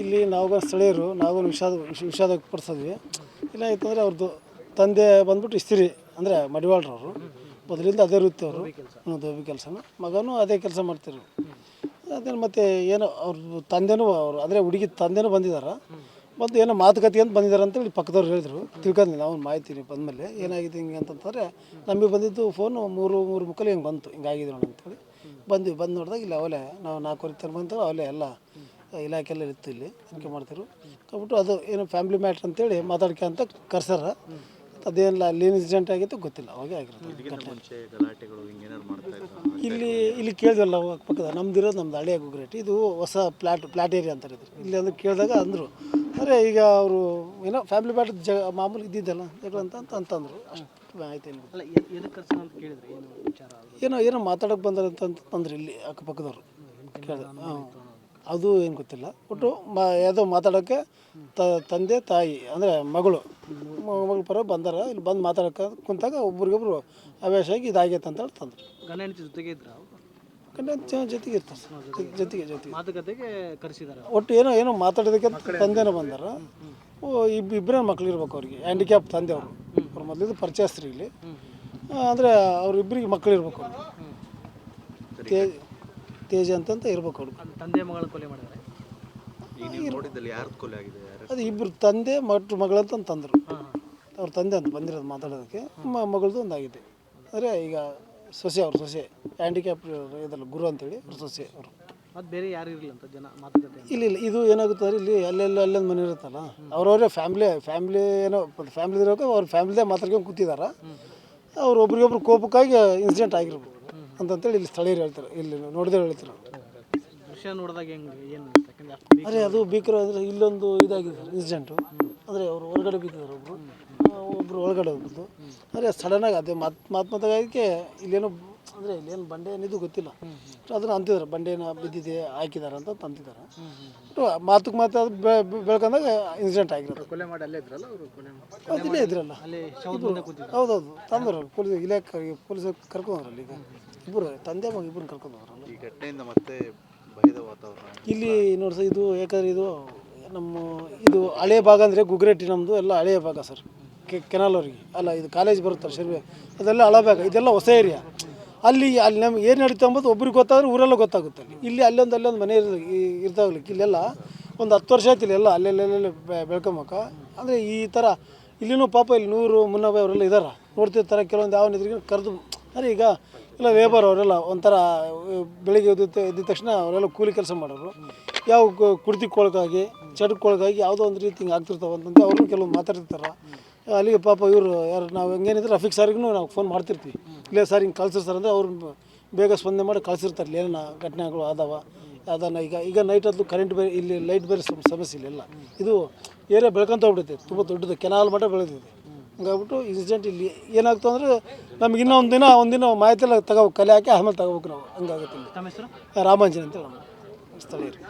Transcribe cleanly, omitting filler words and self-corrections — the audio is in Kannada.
ಇಲ್ಲಿ ನಾವು ಸ್ಥಳೀಯರು ನಾವು ವಿಷಾದ ವ್ಯಕ್ತಪಡಿಸಿದ್ವಿ. ಇಲ್ಲ ಆಯ್ತಂದರೆ ಅವ್ರದ್ದು ತಂದೆ ಬಂದ್ಬಿಟ್ಟು ಇಸ್ತ್ರಿ ಅಂದರೆ ಮಡಿವಾಳ್ರವರು ಮೊದಲಿಂದ ಅದೇ ವೃತ್ತಿ ಅವರು ದೋಬಿ ಕೆಲಸನ ಮಗನೂ ಅದೇ ಕೆಲಸ ಮಾಡ್ತಿರು. ಅದೇನು ಮತ್ತು ಏನೋ ಅವ್ರ ತಂದೆನೂ ಅವರು ಅಂದರೆ ಹುಡುಗಿ ತಂದೆನೂ ಬಂದಿದ್ದಾರೆ, ಬಂದು ಏನೋ ಮಾತುಕತೆ ಅಂತ ಬಂದಿದ್ದಾರೆ ಅಂತೇಳಿ ಪಕ್ಕದವ್ರು ಹೇಳಿದ್ರು. ತಿಳ್ಕೊಂಡು ನಾವು ಮಾಹಿತಿ ಬಂದಮೇಲೆ ಏನಾಗಿದೆ ಹಿಂಗೆ ಅಂತಂತಾರೆ. ನಮಗೆ ಬಂದಿದ್ದು ಫೋನು ಮೂರು ಮುಕ್ಕಲ್ಲಿ ಹಿಂಗೆ ಬಂತು, ಹಿಂಗಾಗಿದೆ ನೋಡಿ ಅಂತೇಳಿ ಬಂದು ನೋಡಿದಾಗ ಇಲ್ಲಿ ಅವಲೇ ನಾವು 4:15 ಬಂತು. ಅವಲೇ ಎಲ್ಲ ಇಲಾಖೆಲ್ಲ ಇತ್ತು, ಇಲ್ಲಿ ತನಿಖೆ ಮಾಡ್ತಿರು. ಕಬಿಟ್ಟು ಅದು ಏನು ಫ್ಯಾಮಿಲಿ ಮ್ಯಾಟ್ರ್ ಅಂತೇಳಿ ಮಾತಾಡ್ಕೆ ಅಂತ ಕರ್ಸಾರ. ಅದೇನಿಲ್ಲ ಅಲ್ಲಿ ಏನು ಇನ್ಸಿಡೆಂಟ್ ಆಗಿತ್ತು ಗೊತ್ತಿಲ್ಲ, ಅವಾಗೇ ಆಗಿರುತ್ತೆ. ಇಲ್ಲಿ ಕೇಳಿದ್ವಲ್ಲ ಪಕ್ಕದ ನಮ್ದಿರೋದು ನಮ್ದು ಹಳೆಯ ಗುಗ್ರೇಟಿ, ಇದು ಹೊಸ ಪ್ಲಾಟ್ ಏರಿಯಾ ಅಂತಾರೆ ಇದು. ಇಲ್ಲಿ ಅಂದ್ರೆ ಕೇಳಿದಾಗ ಅಂದರು ಅಂದರೆ ಈಗ ಅವರು ಏನೋ ಫ್ಯಾಮಿಲಿ ಮ್ಯಾಟ್ರ್ ಮಾಮೂಲಿ ಇದ್ದಿದ್ದಲ್ಲ ಅಂತಂದರು. ಅಷ್ಟು ಆಯ್ತು ಏನೋ ಮಾತಾಡೋಕೆ ಬಂದಾರೆ ಅಂತಂದ್ರೆ ಇಲ್ಲಿ ಅಕ್ಕಪಕ್ಕದವರು ಕೇಳಿದೆ. ಅದು ಏನು ಗೊತ್ತಿಲ್ಲ. ಒಟ್ಟು ಯಾವುದೋ ಮಾತಾಡೋಕ್ಕೆ ತಂದೆ ತಾಯಿ ಅಂದರೆ ಮಗಳು ಪರ ಬಂದಾರ. ಇಲ್ಲಿ ಬಂದು ಮಾತಾಡೋಕೆ ಕುಂತಾಗ ಒಬ್ರಿಗೊಬ್ರು ಅವೇಶ ಆಗಿ ಇದಾಗೈತೆ ಅಂತ ತಂದರು. ಗಂಡ ಜೊತೆಗೆ ಇದ್ರ ಗಂಡ ಜೊತೆಗೆ ಇರ್ತಾರೆ ಸರ್, ಜೊತೆಗೆ ಮಾತುಕತೆಗೆ ಕರೆಸಿದಾರೆ. ಒಟ್ಟು ಏನೋ ಮಾತಾಡೋದಕ್ಕೆ ತಂದೆನೂ ಬಂದಾರ. ಇಬ್ಬರೇ ಮಕ್ಳು ಇರ್ಬೇಕು ಅವ್ರಿಗೆ, ಹ್ಯಾಂಡಿಕ್ಯಾಪ್ ತಂದೆ ಅವರು. ಅವ್ರು ಮೊದಲಿದ್ದು ಪರಿಚಯಸ್ತ್ರಿ ಇಲ್ಲಿ ಅಂದರೆ ಅವ್ರಿಬ್ಬರಿಗೆ ಮಕ್ಳು ಇರ್ಬೇಕು. ಅವ್ರಿಗೆ ತೇಜ್ ಅಂತಂತ ಇರ್ಬೇಕು ಅವ್ರಿಗೆ. ತಂದೆ ಮಗಳ ಕೊಲೆ ಮಾಡಿದ್ದಾರೆ. ಅದು ಇಬ್ಬರು ತಂದೆ ಮಗಳಂತ ತಂದರು. ಅವ್ರ ತಂದೆ ಅಂತ ಬಂದಿರೋದು ಮಾತಾಡೋದಕ್ಕೆ. ಮಗಳದು ಒಂದಾಗಿದೆ. ಅಂದರೆ ಈಗ ಸೊಸೆ ಹ್ಯಾಂಡಿಕ್ಯಾಪ್ ಇದಲ್ಲ ಗುರು ಅಂತೇಳಿ ಅವ್ರ ಸೊಸೆ ಅವರು. ಮತ್ತು ಬೇರೆ ಯಾರು ಇರಲಿಲ್ಲ ಅಂತ ಜನ ಮಾತುಕತೆ ಇಲ್ಲ ಇದು ಏನಾಗುತ್ತೆ ಅಂದರೆ ಇಲ್ಲಿ ಅಲ್ಲೊಂದು ಮನೆ ಇರುತ್ತಲ್ಲ, ಅವ್ರವರೇ ಫ್ಯಾಮಿಲಿ ಏನೋ ಫ್ಯಾಮಿಲಿ ಇರೋಕೆ ಅವ್ರ ಫ್ಯಾಮಿಲಿದೇ ಮಾತಾಡ್ಕೊಂಡು ಕೂತಿದ್ದಾರೆ. ಅವ್ರು ಒಬ್ರಿಗೊಬ್ರು ಕೋಪಕ್ಕಾಗಿ ಇನ್ಸಿಡೆಂಟ್ ಆಗಿರ್ಬೋದು ಅಂತಂತೇಳಿ ಇಲ್ಲಿ ಸ್ಥಳೀಯರು ಹೇಳ್ತಾರೆ, ಇಲ್ಲಿ ನೋಡಿದ್ರೆ ಹೇಳ್ತಾರೆ. ದೃಶ್ಯ ನೋಡಿದಾಗ ಏನು ಅರೆ ಅದು ಭೀಕರ ಅಂದರೆ ಇಲ್ಲೊಂದು ಇದಾಗಿದೆ ಸರ್ ಇನ್ಸಿಡೆಂಟು. ಅಂದರೆ ಅವರು ಹೊರಗಡೆ ಬಿದ್ದಿದ್ದಾರೆ, ಒಬ್ಬರು ಒಳಗಡೆ ಹೋಗ್ಬೋದು. ಅಂದರೆ ಸಡನ್ನಾಗಿ ಅದೇ ಮಾತಾಡೋಕ್ಕೆ ಇಲ್ಲೇನೋ ಅಂದರೆ ಇಲ್ಲೇನು ಬಂಡೆ ಏನಿದು ಗೊತ್ತಿಲ್ಲ, ಅದನ್ನು ಅಂತಿದ್ದಾರೆ ಬಂಡೆನ ಬಿದ್ದಿದೆ ಹಾಕಿದ್ದಾರೆ ಅಂತ ಅಂತಿದ್ದಾರೆ. ಮಾತಕ್ಕೆ ಅದು ಬೆಳ್ಕೊಂಡಾಗ ಇನ್ಸಿಡೆಂಟ್ ಆಗಿರೋದು. ಕೊಲೆ ಮಾಡಿ ಅಲ್ಲೇ ಇದ್ರಲ್ಲ ಅವರು, ಇಲ್ಲೇ ಇದ್ರಲ್ಲ. ಹೌದೌದು ತಂದರು ಪೊಲೀಸ್ ಇಲಾಖೆ ಪೊಲೀಸ್ ಕರ್ಕೊಂಡ್ರಲ್ಲ. ಈಗ ಇಬ್ಬರು ತಂದೆ ಮಗ ಇಬ್ಬರನ್ನ ಕರ್ಕೊಂಡವ್ರಲ್ಲ. ಈ ಘಟನೆಯಿಂದ ಮತ್ತೆ ಭಯದ ವಾತಾವರಣ ಇಲ್ಲಿ ನೋಡಿ ಸರ್. ಇದು ಯಾಕಂದರೆ ಇದು ಹಳೆಯ ಭಾಗ ಅಂದರೆ ಗುಗ್ರೇಟಿ ನಮ್ಮದು ಎಲ್ಲ ಹಳೆಯ ಭಾಗ ಸರ್. ಕೆನಾಲ್ ಅವ್ರಿಗೆ ಅಲ್ಲ, ಇದು ಕಾಲೇಜ್ ಬರುತ್ತಲ್ಲ ಶಿರ್ವೆ, ಅದೆಲ್ಲ ಹಳೆ ಭಾಗ. ಇದೆಲ್ಲ ಹೊಸ ಏರಿಯಾ. ಅಲ್ಲಿ ನಮ್ಗೆ ಏನು ನಡೀತಾ ಅಂಬೋದು ಒಬ್ರಿಗೆ ಗೊತ್ತಾದ್ರೆ ಊರೆಲ್ಲ ಗೊತ್ತಾಗುತ್ತೆ. ಅಲ್ಲೊಂದು ಮನೆ ಇರ್ತಾಗಲಿಕ್ಕೆ ಇಲ್ಲೆಲ್ಲ ಒಂದು 10 ವರ್ಷ ಆಯ್ತು ಇಲ್ಲೆಲ್ಲ ಅಲ್ಲೆಲ್ಲ ಬೆಳ್ಕೊಂಬಕ. ಅಂದರೆ ಈ ಥರ ಇಲ್ಲಿನೂ ಪಾಪ ಇಲ್ಲಿ 100 ಮುನ್ನಬಾಯಿ ಅವರೆಲ್ಲ ಇದ್ದಾರೆ, ನೋಡ್ತಿರ್ತಾರೆ. ಕೆಲವೊಂದು ಯಾವ ನಿದ್ರಿಗೆ ಕರೆದು ಅಂದರೆ ಈಗ ಇಲ್ಲ ಲೇಬರ್ ಅವರೆಲ್ಲ ಒಂಥರ ಬೆಳಿಗ್ಗೆ ಎದ್ದ ತಕ್ಷಣ ಅವರೆಲ್ಲ ಕೂಲಿ ಕೆಲಸ ಮಾಡೋರು. ಯಾವ ಕುಡ್ತಿಕ್ಕೊಳಗಾಗಿ ಚಟಕ್ಕೊಳಗಾಗಿ ಯಾವುದೋ ಒಂದು ರೀತಿ ಹಿಂಗೆ ಆಗ್ತಿರ್ತಾವೆ ಅಂತಂದು ಅವ್ರನ್ನೂ ಕೆಲವು ಮಾತಾಡ್ತಿರ್ತಾರೆ. ಅಲ್ಲಿಗೆ ಪಾಪ ಇವರು ಯಾರು ನಾವು ಹೆಂಗೇನಿದ್ರೆ ರಫೀಕ್ ಸಾರಿಗೂ ನಾವು ಫೋನ್ ಮಾಡ್ತಿರ್ತೀವಿ. ಇಲ್ಲೇ ಸರ್ ಹಿಂಗೆ ಕಳ್ಸಿರ್ತಾರೆ ಅಂದರೆ ಅವ್ರು ಬೇಗ ಸ್ಪಂದನೆ ಮಾಡಿ ಕಳ್ಸಿರ್ತಾರೆ. ಇಲ್ಲಿ ಏನೋ ಘಟನೆಗಳು ಅದನ್ನು ಈಗ ನೈಟ್ ಹೊತ್ತು ಕರೆಂಟ್ ಬೇರೆ ಇಲ್ಲಿ ಲೈಟ್ ಬೇರೆ ಸಮಸ್ಯೆ ಇಲ್ಲ. ಇದು ಏರಿಯಾ ಬೆಳ್ಕೊಂತ ಹೋಗ್ಬಿಡುತ್ತೆ, ತುಂಬ ದೊಡ್ಡದು ಕೆನಾಲ್ ಮಟ್ಟ ಬೆಳೆದಿದೆ. ಹಂಗಾಗ್ಬಿಟ್ಟು ಇನ್ಸಿಡೆಂಟ್ ಇಲ್ಲಿ ಏನಾಗ್ತು ಅಂದರೆ ನಮ್ಗೆ ಇನ್ನೂ ಒಂದಿನ ಮಾಹಿತಿ ಎಲ್ಲ ಕಲೆ ಹಾಕಿ ಆಮೇಲೆ ತಗೋಬೇಕು ನಾವು. ಹಂಗಾಗುತ್ತೆ ಇಲ್ಲಿ. ರಾಮಾಂಜನ್ ಅಂತೇಳಿ ನಮ್ಮ ಸ್ಥಳೀಯರು.